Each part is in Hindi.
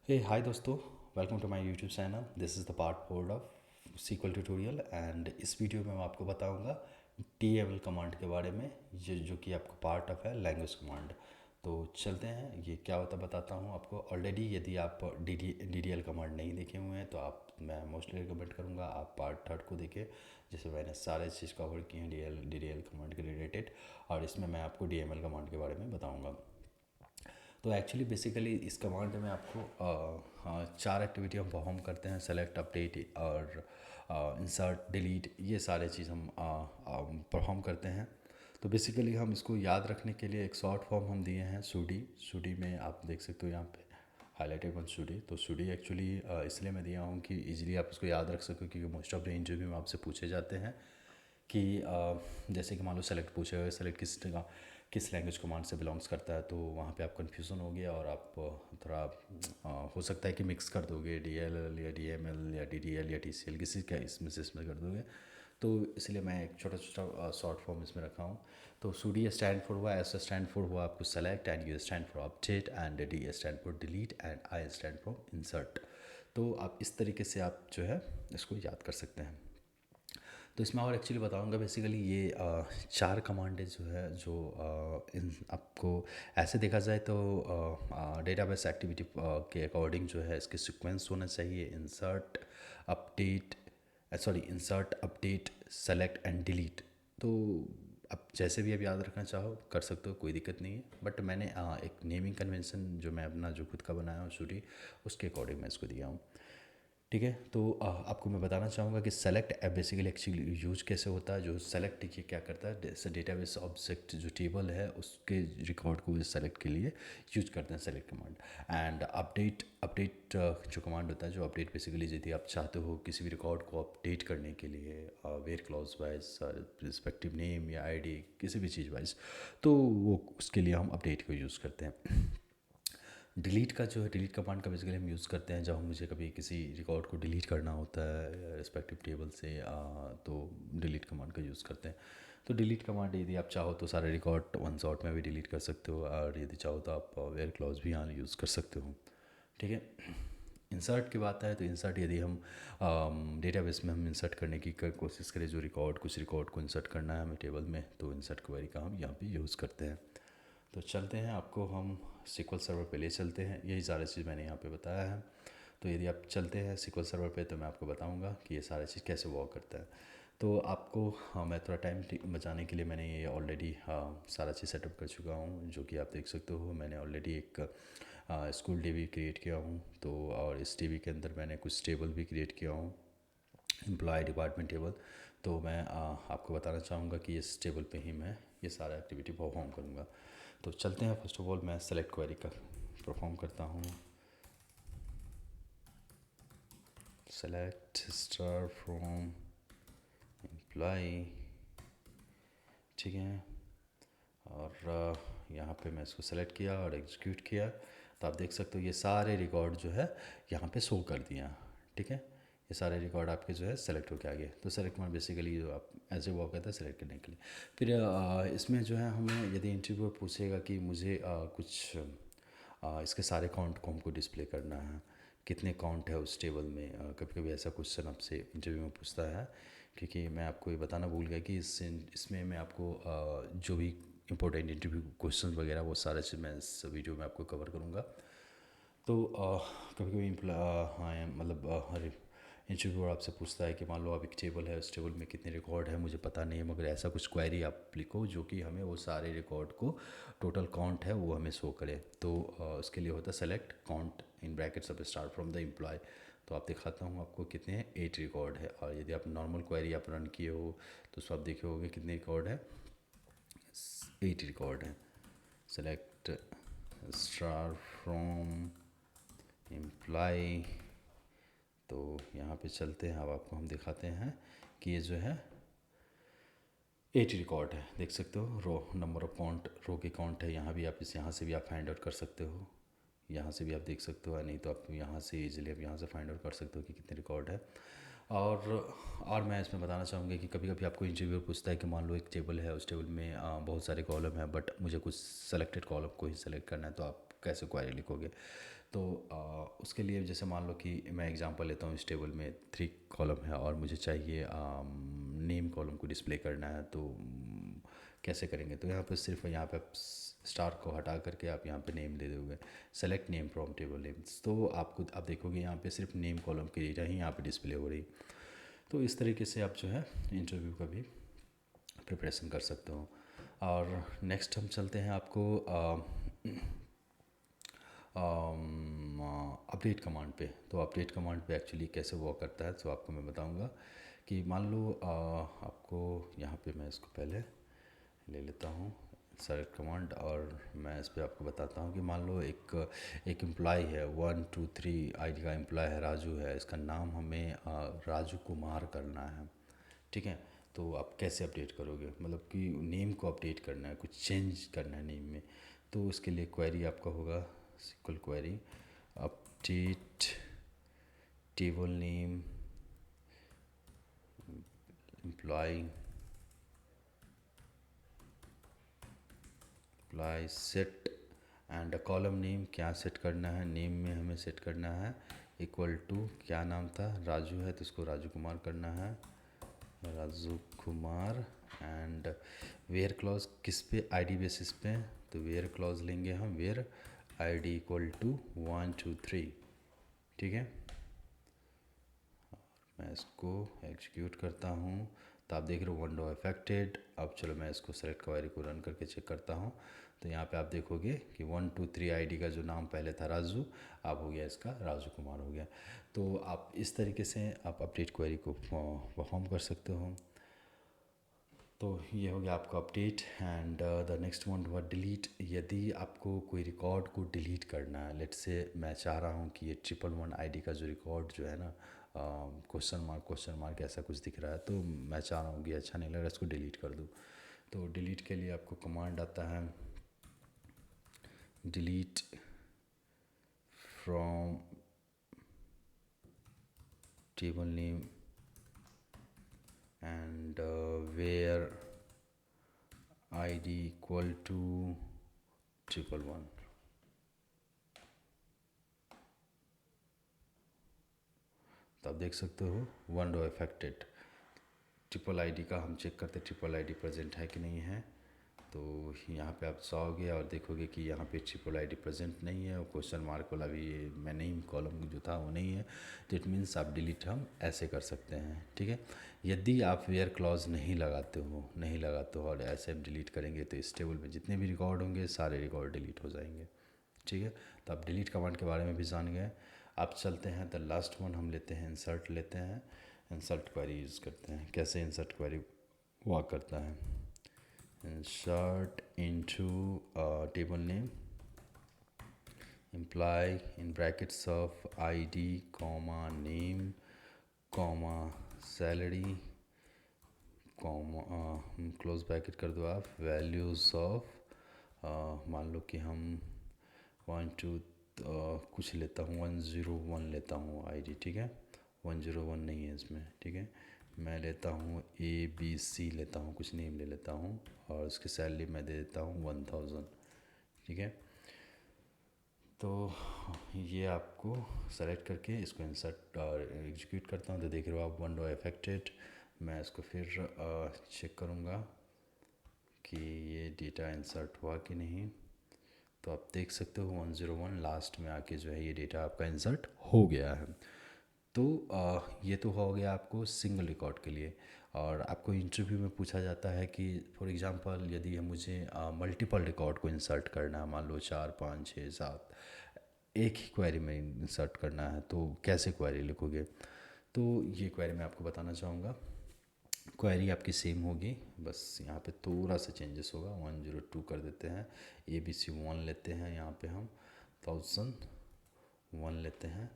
Hey, hi दोस्तों, welcome to my YouTube channel. This is the part 4 of SQL tutorial and इस वीडियो में मैं आपको बताऊंगा TML कमांड के बारे में, जो कि आपका पार्ट ऑफ है लैंग्वेज कमांड। तो चलते हैं, ये क्या होता है बताता हूँ आपको। ऑलरेडी यदि आप DDL कमांड नहीं देखे हुए हैं तो मैं मोस्टली रिकमेंड करूँगा आप पार्ट 3 को देखें, जिसमें मैंने सारे चीज़ कवर किए हैं DDL कमांड के रिलेटेड, और इसमें मैं आपको DML कमांड के बारे में बताऊँगा। तो एक्चुअली बेसिकली इस कमांड में आपको चार एक्टिविटी हम परफॉर्म करते हैं: सेलेक्ट, अपडेट और इंसर्ट, डिलीट। ये सारे चीज़ हम परफॉर्म करते हैं। तो बेसिकली हम इसको याद रखने के लिए एक शॉर्ट फॉर्म हम दिए हैं सूडी। सूडी में आप देख सकते हो यहाँ पे हाईलाइटेबल सूडी। तो सूडी एक्चुअली इसलिए मैं दिया हूँ कि इजीली आप इसको याद रख सको, क्योंकि मोस्ट ऑफ द इंटरव्यू में आपसे पूछे जाते हैं कि जैसे कि मान लो सेलेक्ट पूछे हुए, सेलेक्ट किस लैंग्वेज कमांड से बिलोंग्स करता है, तो वहाँ पे आप कन्फ्यूज़न हो गया और आप थोड़ा हो सकता है कि मिक्स कर दोगे DLL या DML या DDL या TCL, किसी का इसमें कर दोगे। तो इसलिए मैं एक छोटा छोटा शॉर्ट फॉर्म इसमें रखा हूँ। तो डी स्टैंड फॉर हुआ, एस स्टैंड फॉर हुआ आपको select, and you stand for update, and D stand for delete, and I stand for insert. तो आप इस तरीके से आप जो है इसको याद कर सकते हैं। तो इसमें और एक्चुअली बताऊंगा बेसिकली ये चार कमांडें जो है, जो इन आपको ऐसे देखा जाए तो डेटाबेस एक्टिविटी के अकॉर्डिंग जो है इसके सीक्वेंस होना चाहिए: insert, update, insert, update, select and delete. तो अब जैसे भी आप याद रखना चाहो कर सकते हो, कोई दिक्कत नहीं है। बट मैंने एक नेमिंग कन्वेंशन जो मैं अपना जो खुद का बनाया हूँ सूडी, उसके अकॉर्डिंग मैं इसको दिया हूँ। ठीक है। तो आपको मैं बताना चाहूँगा कि सेलेक्ट बेसिकली एक्चुअली यूज कैसे होता है। जो सेलेक्ट देखिए क्या करता है, जैसे डेटाबेस ऑब्जेक्ट जो टेबल है उसके रिकॉर्ड को सेलेक्ट के लिए यूज करते हैं सेलेक्ट कमांड। एंड अपडेट, जो कमांड होता है, जो अपडेट बेसिकली यदि आप चाहते हो किसी भी रिकॉर्ड को अपडेट करने के लिए where clause wise, respective name या ID, किसी भी चीज़ वाइज, तो वो उसके लिए हम अपडेट को यूज़ करते हैं। डिलीट का जो है, डिलीट कमांड का बेसिकली हम यूज़ करते हैं जब मुझे कभी किसी रिकॉर्ड को डिलीट करना होता है रिस्पेक्टिव टेबल से, तो डिलीट कमांड का यूज़ करते हैं। तो डिलीट कमांड यदि आप चाहो तो सारे रिकॉर्ड वन शॉट में भी डिलीट कर सकते हो, और यदि चाहो तो आप वेयर क्लॉज भी यहाँ यूज़ कर सकते हो। ठीक है। इंसर्ट की बात है तो इंसर्ट यदि हम डेटाबेस में हम इंसर्ट करने की कोशिश करें, जो कुछ रिकॉर्ड को इंसर्ट करना है हमें टेबल में, तो इंसर्ट क्वेरी का हम यहाँ पे यूज़ करते हैं। तो चलते हैं, आपको हम SQL सर्वर पे ले चलते हैं। यही सारी चीज़ मैंने यहाँ पे बताया है। तो यदि आप चलते हैं SQL सर्वर पे तो मैं आपको बताऊँगा कि ये सारी चीज़ कैसे वर्क करता है। तो आपको मैं थोड़ा टाइम बचाने के लिए मैंने ये ऑलरेडी सारा चीज़ सेटअप कर चुका हूँ, जो कि आप देख सकते हो। मैंने ऑलरेडी एक स्कूल DB क्रिएट किया हूँ, तो और इस DB के अंदर मैंने कुछ टेबल भी क्रिएट किया हूँ, एम्प्लॉय डिपार्टमेंट टेबल। तो मैं आपको बताना चाहूँगा कि इस टेबल पे ही मैं ये सारा एक्टिविटी परफॉर्म करूँगा। तो चलते हैं, फर्स्ट ऑफ ऑल मैं सेलेक्ट क्वेरी का परफॉर्म करता हूँ। सेलेक्ट स्टार फ्रॉम एम्प्लॉय, ठीक है। और यहाँ पे मैं इसको सेलेक्ट किया और एग्जीक्यूट किया, तो आप देख सकते हो ये सारे रिकॉर्ड जो है यहाँ पे शो कर दिया। ठीक है। ये सारे रिकॉर्ड आपके जो है सेलेक्ट होकर आ गए। तो सेलेक्ट में बेसिकली जो आप ऐसे वर्क करता है सेलेक्ट करने के लिए। फिर इसमें जो है हमें यदि इंटरव्यू पूछेगा कि मुझे कुछ इसके सारे काउंट को हमको डिस्प्ले करना है, कितने काउंट है उस टेबल में। कभी कभी ऐसा क्वेश्चन आपसे इंटरव्यू में पूछता है, क्योंकि मैं आपको ये बताना भूल गया कि इसमें मैं आपको जो भी इंपॉर्टेंट इंटरव्यू क्वेश्चन वगैरह वो सारे चीज़ मैं इस वीडियो में आपको कवर करूँगा। तो कभी कभी हाँ मतलब हर इंटरव्यूअर आपसे पूछता है कि मान लो अब एक टेबल है, उस टेबल में कितने रिकॉर्ड है मुझे पता नहीं है, मगर ऐसा कुछ क्वेरी आप लिखो जो कि हमें वो सारे रिकॉर्ड को टोटल काउंट है वो हमें शो करे। तो उसके लिए होता है select count in brackets of start from the employ. तो आप दिखाता हूँ आपको कितने हैं, 8 रिकॉर्ड है। और यदि आप नॉर्मल क्वेरी आप रन किए हो तो उसको आप देखे होगे कितने रिकॉर्ड है, 8 रिकॉर्ड है। Select star from employ. तो यहाँ पे चलते हैं, अब आपको हम दिखाते हैं कि ये जो है 8 रिकॉर्ड है। देख सकते हो रो नंबर ऑफ काउंट, रो के काउंट है। यहाँ भी आप यहाँ से भी आप फाइंड आउट कर सकते हो, यहाँ से भी आप देख सकते हो, नहीं तो आप यहाँ से इजीली आप यहाँ से फाइंड आउट कर सकते हो कि कितने रिकॉर्ड है। और मैं इसमें बताना चाहूँगा कि कभी कभी आपको इंटरव्यूअर पूछता है कि मान लो एक टेबल है, उस टेबल में बहुत सारे कॉलम हैं, बट मुझे कुछ सेलेक्टेड कॉलम को ही सेलेक्ट करना है। तो आप कैसे क्वेरी लिखोगे। तो उसके लिए जैसे मान लो कि मैं एग्जांपल लेता हूँ, इस टेबल में 3 कॉलम है और मुझे चाहिए नेम कॉलम को डिस्प्ले करना है, तो कैसे करेंगे। तो यहाँ पे सिर्फ यहाँ पे स्टार को हटा करके आप यहाँ पे नेम दे दोगे, select name from table names, तो आपको आप देखोगे यहाँ पे सिर्फ नेम कॉलम की डेटा ही यहाँ पे डिस्प्ले हो रही। तो इस तरीके से आप जो है इंटरव्यू का भी प्रिपरेशन कर सकते हो। और नेक्स्ट हम चलते हैं आपको अपडेट कमांड पे। तो अपडेट कमांड पे एक्चुअली कैसे वर्क करता है, तो आपको मैं बताऊंगा कि मान लो आपको यहाँ पे, मैं इसको पहले ले लेता हूँ सेलेक्ट कमांड, और मैं इस पर आपको बताता हूँ कि मान लो एक एम्प्लॉय है 1 2 3 आईडी का एम्प्लॉय है, राजू है, इसका नाम हमें राजू कुमार करना है, ठीक है। तो आप कैसे अपडेट करोगे, मतलब कि नेम को अपडेट करना है, कुछ चेंज करना है नेम में। तो उसके लिए क्वेरी आपका होगा sequel query update table name employ set and column name, क्या सेट करना है, नेम में हमें सेट करना है इक्वल टू, क्या नाम था, राजू है तो इसको राजू कुमार करना है, Raju Kumar. And where clause किस पे, आईडी बेसिस पे, तो वेयर क्लॉज लेंगे हम, वेयर आईडी इक्वल टू 1 2 3, ठीक है। मैं इसको एग्जीक्यूट करता हूँ, तो आप देख रहे हो विंडो अफेक्टेड। अब चलो मैं इसको सेलेक्ट क्वेरी को रन करके चेक करता हूँ, तो यहाँ पे आप देखोगे कि 1 2 3 आईडी का जो नाम पहले था राजू, अब हो गया इसका राजू कुमार हो गया। तो आप इस तरीके से आप अपडेट क्वेरी को परफॉर्म कर सकते हो। तो ये हो गया आपका update. And the next one हुआ डिलीट। यदि आपको कोई रिकॉर्ड को डिलीट करना है, लेट्स से मैं चाह रहा हूँ कि ये 111 आईडी का जो रिकॉर्ड जो है ना, क्वेश्चन मार्क ऐसा कुछ दिख रहा है, तो मैं चाह रहा हूँ कि अच्छा नहीं लग रहा, इसको डिलीट कर दूँ। तो डिलीट के लिए आपको कमांड आता है delete from table name and where ID equal to 111। तो आप देख सकते हो विंडो अफेक्टेड। ट्रिपल आईडी का हम चेक करते हैं ट्रिपल आईडी प्रेजेंट है कि नहीं है। तो यहाँ पे आप जाओगे और देखोगे कि यहाँ पे ट्रिपल आईडी प्रेजेंट नहीं है, और क्वेश्चन मार्क वाला भी मैं नहीं, कॉलम जो था वो नहीं है। तो इट मीन्स आप डिलीट हम ऐसे कर सकते हैं, ठीक है। यदि आप वेयर क्लॉज नहीं लगाते हो और ऐसे हम डिलीट करेंगे, तो इस टेबल में जितने भी रिकॉर्ड होंगे सारे रिकॉर्ड डिलीट हो जाएंगे, ठीक है। तो आप डिलीट कमांड के बारे में भी जान गए। आप चलते हैं द लास्ट वन हम लेते हैं, इंसर्ट लेते हैं। इंसर्ट क्वेरी यूज़ करते हैं। कैसे इंसर्ट क्वेरी वर्क करता है, insert into table name imply in brackets of id comma name comma salary comma close bracket कर दो आप, वैल्यूज़ ऑफ मान लो कि हम 1 2 कुछ लेता हूँ 101 लेता हूँ आईडी, ठीक है। 101 नहीं है इसमें, ठीक है। मैं लेता हूँ ABC लेता हूँ, कुछ नेम ले लेता हूँ, और उसकी सैलरी मैं दे देता हूँ 1000, ठीक है। तो ये आपको सेलेक्ट करके इसको इंसर्ट और एग्जीक्यूट करता हूँ, तो देख रहे हो आप विंडो अफेक्टेड। मैं इसको फिर चेक करूँगा कि ये डेटा इंसर्ट हुआ कि नहीं। तो आप देख सकते हो 101 लास्ट में आके जो है ये डेटा आपका इंसर्ट हो गया है। तो ये तो हो गया आपको सिंगल रिकॉर्ड के लिए। और आपको इंटरव्यू में पूछा जाता है कि फॉर एग्जांपल यदि मुझे मल्टीपल रिकॉर्ड को इंसर्ट करना है, मान लो 4 5 6 7 एक ही क्वेरी में इंसर्ट करना है, तो कैसे क्वेरी लिखोगे। तो ये क्वेरी मैं आपको बताना चाहूँगा। क्वेरी आपकी सेम होगी, बस यहाँ पे थोड़ा सा चेंजेस होगा। 102 कर देते हैं, ABC 1 लेते हैं, यहाँ पे हम 1001 लेते हैं।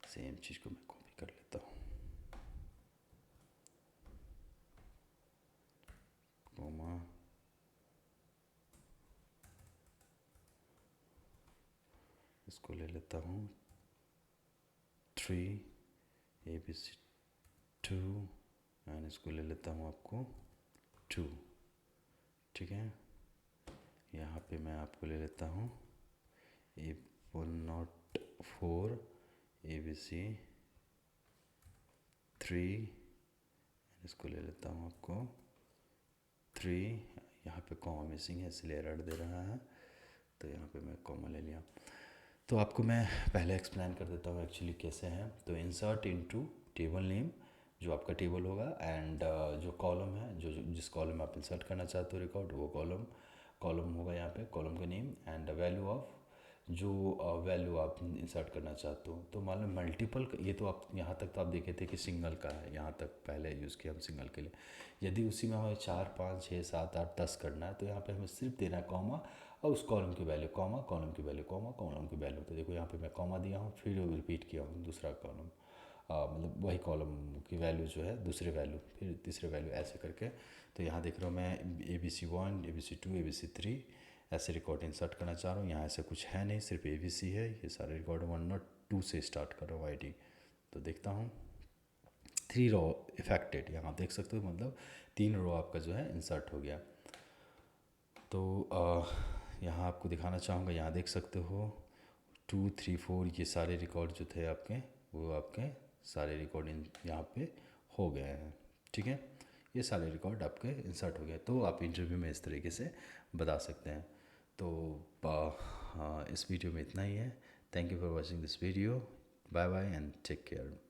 सेम चीज़ को मैं कॉपी कर लेता हूँ, कोमा इसको ले लेता हूँ 3 ABC 2 एंड इसको ले लेता हूँ आपको 2, ठीक है। यहाँ पे मैं आपको ले लेता हूँ A104 ABC3, इसको ले लेता हूँ आपको 3, यहाँ पे कॉमा मिसिंग है इसलिए एरर दे रहा है, तो यहाँ पे मैं कॉमा ले लिया। तो आपको मैं पहले एक्सप्लेन कर देता हूँ एक्चुअली कैसे हैं। तो इंसर्ट इनटू टेबल नेम, जो आपका टेबल होगा, एंड जो कॉलम है, जिस कॉलम में आप इंसर्ट करना चाहते हो रिकॉर्ड, वो कॉलम होगा यहाँ पे, कॉलम का नेम एंड वैल्यू ऑफ जो वैल्यू आप इंसर्ट करना चाहते हो। तो मान लो मल्टीपल, ये तो आप यहाँ तक तो आप देखे थे कि सिंगल का है, यहाँ तक पहले यूज़ किया हम सिंगल के लिए। यदि उसी में हमें 4 5 6 7 8 10 करना है, तो यहाँ पे हमें सिर्फ देना है कॉमा और उस कॉलम की वैल्यू, कॉमा कॉलम की वैल्यू, कॉमा कॉलम की वैल्यू। तो देखो यहाँ पे मैं कॉमा दिया हूँ, फिर रिपीट किया हूँ दूसरा कॉलम, मतलब वही कॉलम की वैल्यू जो है दूसरे वैल्यू, फिर तीसरे वैल्यू, ऐसे करके। तो यहाँ देख रहा हूँ मैं ABC1 ABC2 ABC3 ऐसे रिकॉर्ड इंसर्ट करना चाह रहा हूँ। यहाँ ऐसे कुछ है नहीं, सिर्फ ABC है, ये सारे रिकॉर्ड 1 और 2 से स्टार्ट कर रहा हूँ ID। तो देखता हूँ 3 रो इफेक्टेड, यहाँ देख सकते हो, मतलब 3 रो आपका जो है इंसर्ट हो गया। तो यहाँ आपको दिखाना चाहूँगा, यहाँ देख सकते हो 2 3 4 ये सारे रिकॉर्ड जो थे आपके, वो आपके सारे रिकॉर्ड यहाँ पे हो गए हैं। ठीक है, ये सारे रिकॉर्ड आपके इंसर्ट हो गए। तो आप इंटरव्यू में इस तरीके से बता सकते हैं। तो इस वीडियो में इतना ही है। Thank you for watching this video. Bye bye and take care.